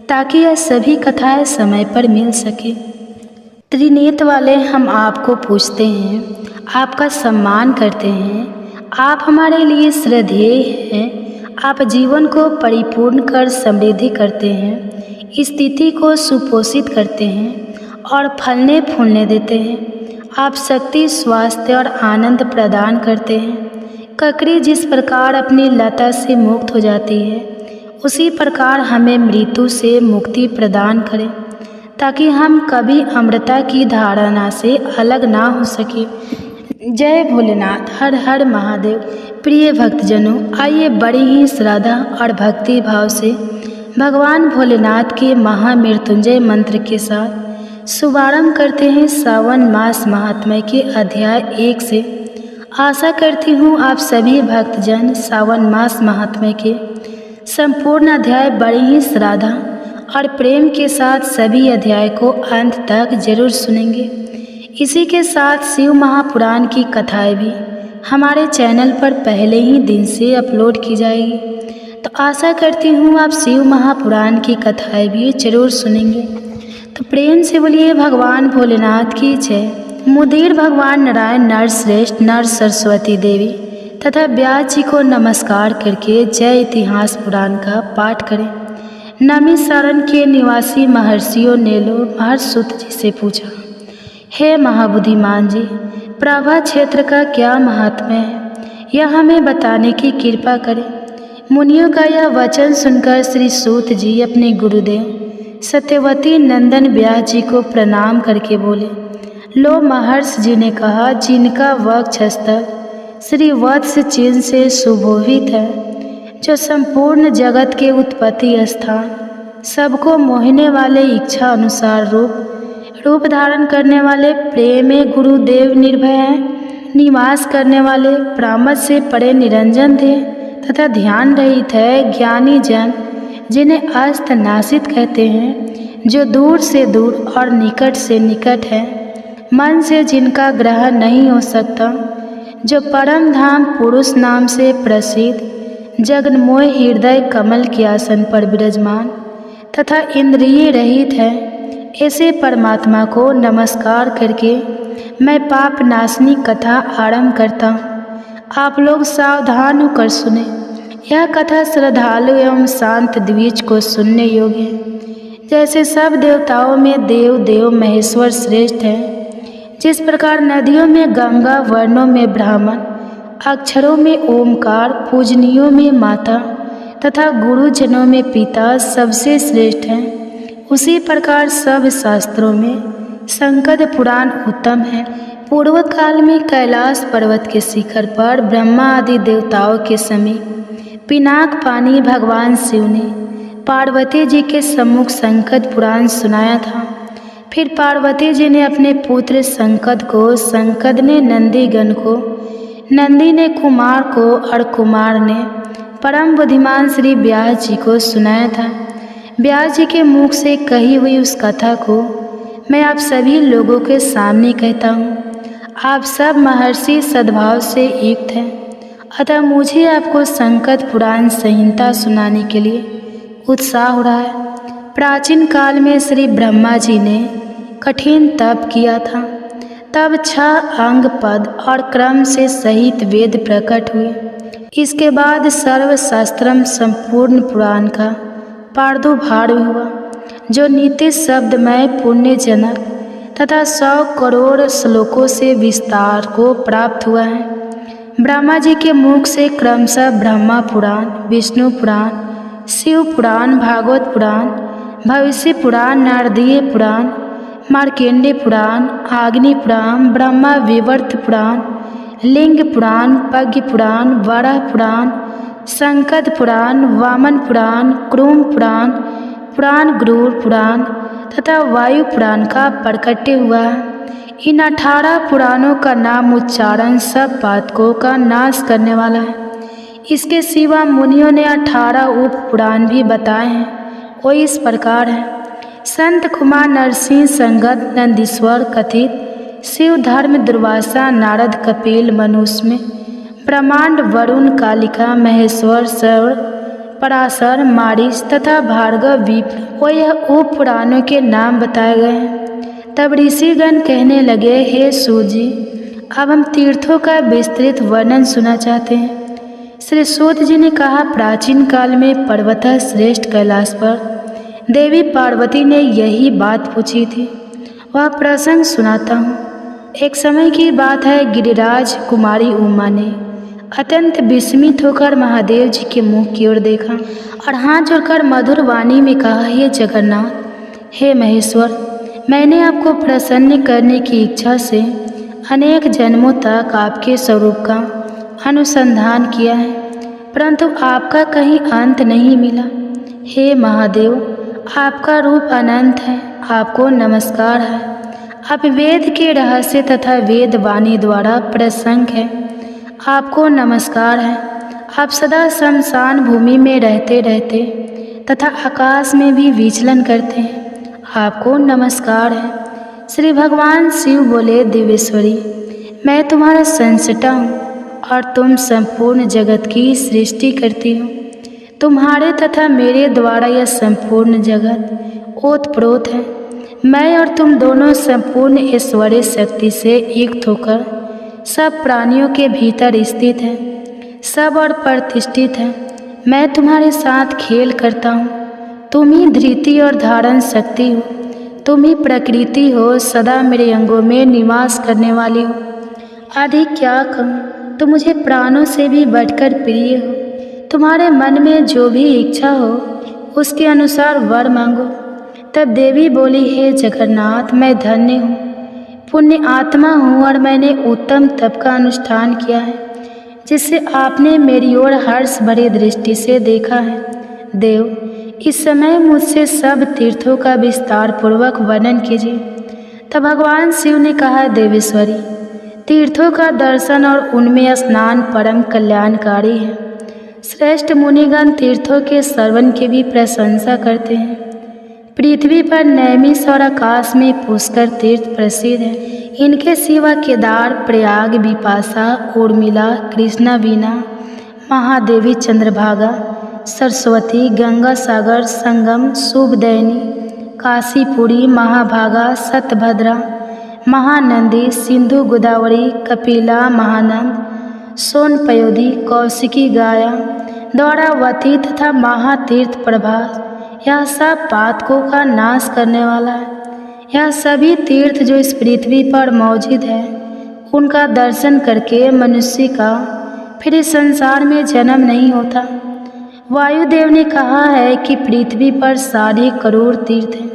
ताकि यह सभी कथाएं समय पर मिल सके। त्रिनेत्र वाले हम आपको पूछते हैं, आपका सम्मान करते हैं, आप हमारे लिए श्रद्धेय हैं। आप जीवन को परिपूर्ण कर समृद्धि करते हैं, स्थिति को सुपोषित करते हैं और फलने फूलने देते हैं। आप शक्ति, स्वास्थ्य और आनंद प्रदान करते हैं। ककड़ी जिस प्रकार अपनी लता से मुक्त हो जाती है, उसी प्रकार हमें मृत्यु से मुक्ति प्रदान करें, ताकि हम कभी अमृता की धारणा से अलग ना हो सके। जय भोलेनाथ, हर हर महादेव। प्रिय भक्तजनों, आइए बड़ी ही श्रद्धा और भक्ति भाव से भगवान भोलेनाथ के महामृत्युंजय मंत्र के साथ शुभारंभ करते हैं सावन मास महात्म्य के अध्याय 1 से। आशा करती हूँ आप सभी भक्तजन सावन मास महात्म्य के संपूर्ण अध्याय बड़ी ही श्रद्धा और प्रेम के साथ सभी अध्याय को अंत तक जरूर सुनेंगे। इसी के साथ शिव महापुराण की कथाएं भी हमारे चैनल पर पहले ही दिन से अपलोड की जाएगी, तो आशा करती हूँ आप शिव महापुराण की कथाएं भी जरूर सुनेंगे। तो प्रेम से बोलिए भगवान भोलेनाथ की जय। मुदीर भगवान नारायण नरश्रेष्ठ नर सरस्वती देवी तथा व्यास जी को नमस्कार करके जय इतिहास पुराण का पाठ करें। नमी शरण के निवासी महर्षियों ने महर्षुत जी से पूछा, हे महाबुद्धिमान जी, प्रभा क्षेत्र का क्या महात्म्य है, यह हमें बताने की कृपा करें। मुनियों का यह वचन सुनकर श्री सूत जी अपने गुरुदेव सत्यवती नंदन व्यास जी को प्रणाम करके बोले, लो महर्षि जी ने कहा, जिनका वक्षस्थल श्री वत्स चिन्ह से सुशोभित है, जो संपूर्ण जगत के उत्पत्ति स्थान, सबको मोहने वाले इच्छा अनुसार रूप धारण करने वाले प्रेम गुरुदेव निर्भय हैं, निवास करने वाले प्रामद से परे निरंजन थे तथा ध्यान रहित है ज्ञानी जन, जिन्हें अस्त नासित कहते हैं, जो दूर से दूर और निकट से निकट है, मन से जिनका ग्रहण नहीं हो सकता, जो परम धाम पुरुष नाम से प्रसिद्ध, जगन्मोह हृदय कमल के आसन पर विराजमान तथा इंद्रिय रहित है, ऐसे परमात्मा को नमस्कार करके मैं पाप नाशनी कथा आरंभ करता हूँ। आप लोग सावधान होकर सुने। यह कथा श्रद्धालु एवं शांत द्विज को सुनने योग्य है। जैसे सब देवताओं में देव महेश्वर श्रेष्ठ है, जिस प्रकार नदियों में गंगा, वर्णों में ब्राह्मण, अक्षरों में ओमकार, पूजनियों में माता तथा गुरुजनों में पिता सबसे श्रेष्ठ हैं, उसी प्रकार सब शास्त्रों में संकद पुराण उत्तम है। पूर्व काल में कैलाश पर्वत के शिखर पर ब्रह्मा आदि देवताओं के समीप पिनाक पानी भगवान शिव ने पार्वती जी के सम्मुख संकद पुराण सुनाया था। फिर पार्वती जी ने अपने पुत्र संकद को, संकद ने नंदीगण को, नंदी ने कुमार को और कुमार ने परम बुद्धिमान श्री व्यास जी को सुनाया था। व्यास जी के मुख से कही हुई उस कथा को मैं आप सभी लोगों के सामने कहता हूँ। आप सब महर्षि सद्भाव से युक्त हैं, अतः मुझे आपको संकद पुराण संहिता सुनाने के लिए उत्साह हो रहा है। प्राचीन काल में श्री ब्रह्मा जी ने कठिन तप किया था, तब 6 अंग पद और क्रम से सहित वेद प्रकट हुए। इसके बाद सर्वशास्त्रम संपूर्ण पुराण का प्रादुर्भाव हुआ, जो नित्य शब्दमय पुण्यजनक तथा 100 करोड़ श्लोकों से विस्तार को प्राप्त हुआ है। ब्रह्मा जी के मुख से क्रमशः ब्रह्मा पुराण, विष्णु पुराण, शिव पुराण, भागवत पुराण, भविष्य पुराण, नारदीय पुराण, मार्कंडेय पुराण, अग्नि पुराण, ब्रह्मा विवर्त पुराण, लिंग पुराण, पद्म पुराण, वराह पुराण, संकद पुराण, वामन पुराण, क्रूम पुराण, पुराण गरुड़ पुराण तथा वायु पुराण का प्रकट्य हुआ। इन 18 पुराणों का नाम उच्चारण सब पातकों का नाश करने वाला है। इसके सिवा मुनियों ने 18 उप पुराण भी बताए हैं। वो इस प्रकार है: संत कुमार, नरसिंह, संगत, नंदीश्वर, कथित, शिव, धर्म, दुर्वासा, नारद, कपिल, मनुष्य, ब्रह्मांड, वरुण, कालिका, महेश्वर, सौर, पराशर, मारीच तथा भार्गव, विप्र, वो यह उप पुराणों के नाम बताए गए हैं। तब ऋषिगण कहने लगे, हे सूत जी, अब हम तीर्थों का विस्तृत वर्णन सुनना चाहते हैं। श्री सूत जी ने कहा, प्राचीन काल में पर्वतः श्रेष्ठ कैलाश पर देवी पार्वती ने यही बात पूछी थी। वह प्रसंग सुनाता हूँ। एक समय की बात है, गिरिराज कुमारी उमा ने अत्यंत विस्मित होकर महादेव जी के मुख की ओर देखा और हाथ जोड़कर मधुर वाणी में कहा, हे जगन्नाथ, हे महेश्वर, मैंने आपको प्रसन्न करने की इच्छा से अनेक जन्मों तक आपके स्वरूप का अनुसंधान किया है, परंतु आपका कहीं अंत नहीं मिला। हे महादेव, आपका रूप अनंत है, आपको नमस्कार है। आप वेद के रहस्य तथा वेद वाणी द्वारा प्रसंग है, आपको नमस्कार है। आप सदा शमशान भूमि में रहते रहते तथा आकाश में भी विचलन करते हैं, आपको नमस्कार है। श्री भगवान शिव बोले, दिव्येश्वरी, मैं तुम्हारा संसटा हूँ और तुम संपूर्ण जगत की सृष्टि करती हो। तुम्हारे तथा मेरे द्वारा यह संपूर्ण जगत ओतप्रोत है। मैं और तुम दोनों संपूर्ण ऐश्वर्य शक्ति से युक्त होकर सब प्राणियों के भीतर स्थित हैं, सब और प्रतिष्ठित हैं। मैं तुम्हारे साथ खेल करता हूँ। तुम ही धृति और धारण शक्ति हो, तुम ही प्रकृति हो, सदा मेरे अंगों में निवास करने वाली हो। अधिक क्या कहूँ, तुम मुझे प्राणों से भी बढ़कर प्रिय हो। तुम्हारे मन में जो भी इच्छा हो उसके अनुसार वर मांगो। तब देवी बोली, हे जगन्नाथ, मैं धन्य हूँ, पुण्य आत्मा हूँ और मैंने उत्तम तप का अनुष्ठान किया है, जिससे आपने मेरी ओर हर्ष भरी दृष्टि से देखा है। देव, इस समय मुझसे सब तीर्थों का विस्तार पूर्वक वर्णन कीजिए। तब भगवान शिव ने कहा, देवेश्वरी, तीर्थों का दर्शन और उनमें स्नान परम कल्याणकारी है। श्रेष्ठ मुनिगण तीर्थों के श्रवण की भी प्रशंसा करते हैं। पृथ्वी पर नैमिष और आकाश में पुष्कर तीर्थ प्रसिद्ध है। इनके सिवा केदार, प्रयाग, विपाशा, उर्मिला, कृष्णा वीणा, महादेवी, चंद्रभागा, सरस्वती, गंगा सागर, संगम, शुभदैनी, काशीपुरी, महाभागा, सतभद्रा, महानंदी, सिंधु गोदावरी, कपिला, महानंद, सोनपयोधी, कौशिकी, गाया, द्वारावती तथा महातीर्थ प्रभास, यह सब पातकों का नाश करने वाला है। यह सभी तीर्थ जो इस पृथ्वी पर मौजूद है, उनका दर्शन करके मनुष्य का फिर इस संसार में जन्म नहीं होता। वायुदेव ने कहा है कि पृथ्वी पर 3.5 करोड़ तीर्थ हैं।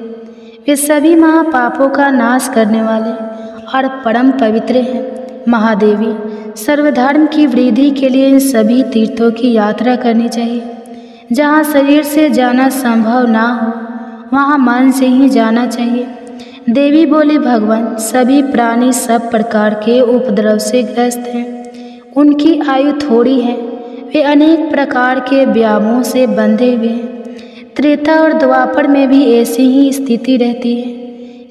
वे सभी महापापों का नाश करने वाले और परम पवित्र हैं। महादेवी, सर्वधर्म की वृद्धि के लिए इन सभी तीर्थों की यात्रा करनी चाहिए। जहाँ शरीर से जाना संभव ना हो, वहाँ मन से ही जाना चाहिए। देवी बोली, भगवान, सभी प्राणी सब प्रकार के उपद्रव से ग्रस्त हैं। उनकी आयु थोड़ी है, वे अनेक प्रकार के व्यामों से बंधे हुए हैं। त्रेता और द्वापर में भी ऐसी ही स्थिति रहती है।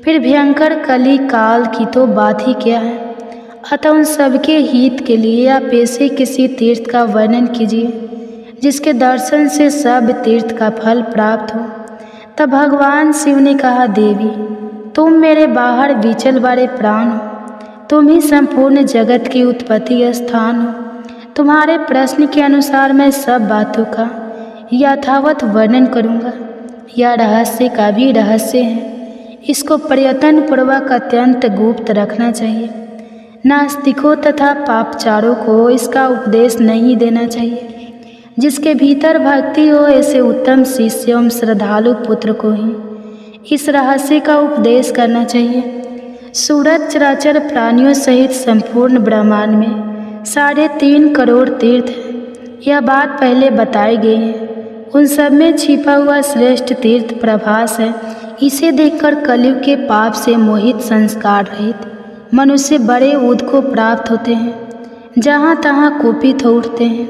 फिर भयंकर कली काल की तो बात ही क्या है। अतः उन सबके हित के लिए आप ऐसे किसी तीर्थ का वर्णन कीजिए जिसके दर्शन से सब तीर्थ का फल प्राप्त हो। तब भगवान शिव ने कहा, देवी, तुम मेरे बाहर विचल वाले प्राण हो, तुम ही संपूर्ण जगत की उत्पत्ति स्थान हो। तुम्हारे प्रश्न के अनुसार मैं सब बातों का यथावत वर्णन करूँगा। यह रहस्य का भी रहस्य है, इसको प्रयत्न पूर्वक अत्यंत गुप्त रखना चाहिए। नास्तिकों तथा पापचारों को इसका उपदेश नहीं देना चाहिए। जिसके भीतर भक्ति हो, ऐसे उत्तम शिष्य एवं श्रद्धालु पुत्र को ही इस रहस्य का उपदेश करना चाहिए। सूरज चराचर प्राणियों सहित संपूर्ण ब्रह्मांड में 3.5 करोड़ तीर्थ हैं। यह बात पहले बताई गई है। उन सब में छिपा हुआ श्रेष्ठ तीर्थ प्रभास है। इसे देखकर कलयुग के पाप से मोहित संस्कार रहित मनुष्य बड़े उद को प्राप्त होते हैं, जहाँ तहाँ कुपित हो उठते हैं।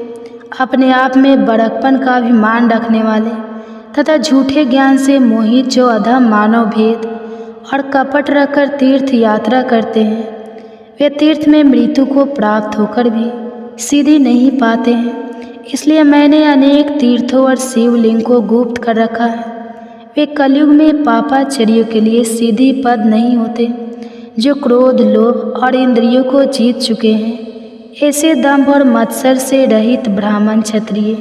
अपने आप में बड़कपन का अभिमान रखने वाले तथा झूठे ज्ञान से मोहित जो अधम मानव भेद और कपट रखकर तीर्थ यात्रा करते हैं, वे तीर्थ में मृत्यु को प्राप्त होकर भी सीधी नहीं पाते हैं। इसलिए मैंने अनेक तीर्थों और शिवलिंग को गुप्त कर रखा है। वे कलयुग में पापाचारियों के लिए सीधी पद नहीं होते। जो क्रोध, लोभ और इंद्रियों को जीत चुके हैं, ऐसे दंभ और मत्सर से रहित ब्राह्मण, क्षत्रिय,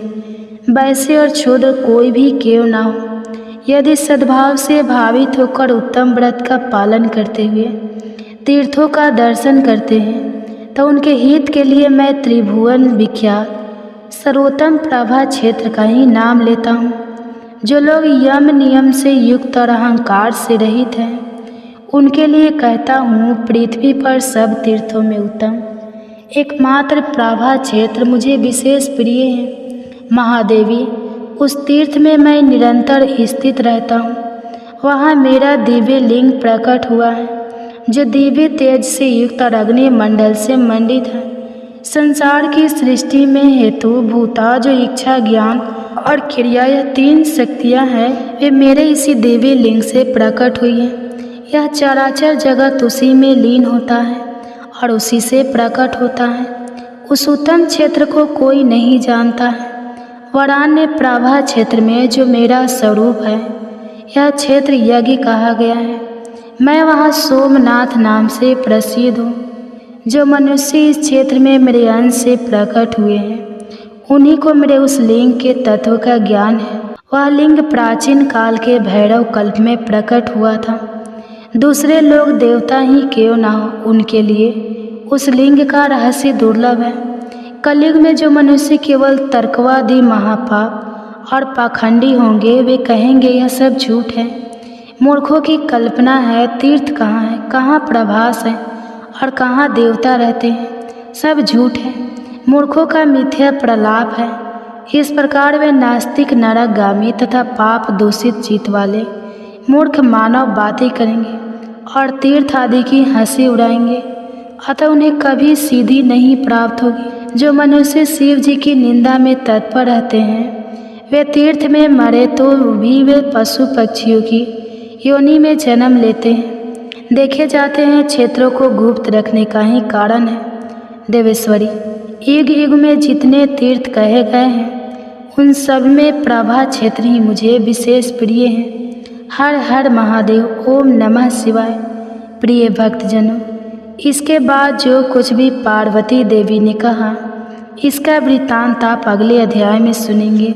वैश्य और शूद्र कोई भी क्यों ना हो, यदि सद्भाव से भावित होकर उत्तम व्रत का पालन करते हुए तीर्थों का दर्शन करते हैं, तो उनके हित के लिए मैं त्रिभुवन विख्यात सर्वोत्तम प्रभा क्षेत्र का ही नाम लेता हूँ। जो लोग यम नियम से युक्त और अहंकार से रहित हैं, उनके लिए कहता हूँ, पृथ्वी पर सब तीर्थों में उत्तम एकमात्र प्रभा क्षेत्र मुझे विशेष प्रिय है। महादेवी, उस तीर्थ में मैं निरंतर स्थित रहता हूँ। वहाँ मेरा दिव्य लिंग प्रकट हुआ है, जो दिव्य तेज से युक्त और अग्नि मंडल से मंडित है। संसार की सृष्टि में हेतु भूता जो इच्छा, ज्ञान और क्रिया, यह 3 शक्तियाँ हैं, वे मेरे इसी दिव्य लिंग से प्रकट हुई हैं। यह चराचर जगत उसी में लीन होता है और उसी से प्रकट होता है। उस उत्तम क्षेत्र को कोई नहीं जानता है। वरान्य प्रभा क्षेत्र में जो मेरा स्वरूप है, यह क्षेत्र यज्ञ कहा गया है। मैं वहाँ सोमनाथ नाम से प्रसिद्ध हूँ। जो मनुष्य इस क्षेत्र में मेरे अंश से प्रकट हुए हैं, उन्हीं को मेरे उस लिंग के तत्व का ज्ञान है। वह लिंग प्राचीन काल के भैरव कल्प में प्रकट हुआ था। दूसरे लोग देवता ही क्यों ना हो, उनके लिए उस लिंग का रहस्य दुर्लभ है। कलयुग में जो मनुष्य केवल तर्कवादी, महापाप और पाखंडी होंगे, वे कहेंगे यह सब झूठ है, मूर्खों की कल्पना है। तीर्थ कहाँ है, कहाँ प्रभास है और कहाँ देवता रहते हैं, सब झूठ है, मूर्खों का मिथ्या प्रलाप है। इस प्रकार वे नास्तिक, नरकगामी तथा पाप दूषित चित्त वाले मूर्ख मानव बातें करेंगे और तीर्थ आदि की हंसी उड़ाएंगे, अतः उन्हें कभी सीधी नहीं प्राप्त होगी। जो मनुष्य शिव जी की निंदा में तत्पर रहते हैं, वे तीर्थ में मरे तो भी वे पशु पक्षियों की योनि में जन्म लेते हैं। देखे जाते हैं क्षेत्रों को गुप्त रखने का ही कारण है। देवेश्वरी, युग युग में जितने तीर्थ कहे गए हैं, उन सब में प्रभा क्षेत्र ही मुझे विशेष प्रिय हैं। हर हर महादेव, ओम नमः शिवाय। प्रिय भक्तजनों, इसके बाद जो कुछ भी पार्वती देवी ने कहा, इसका वृत्तांत आप अगले अध्याय में सुनेंगे।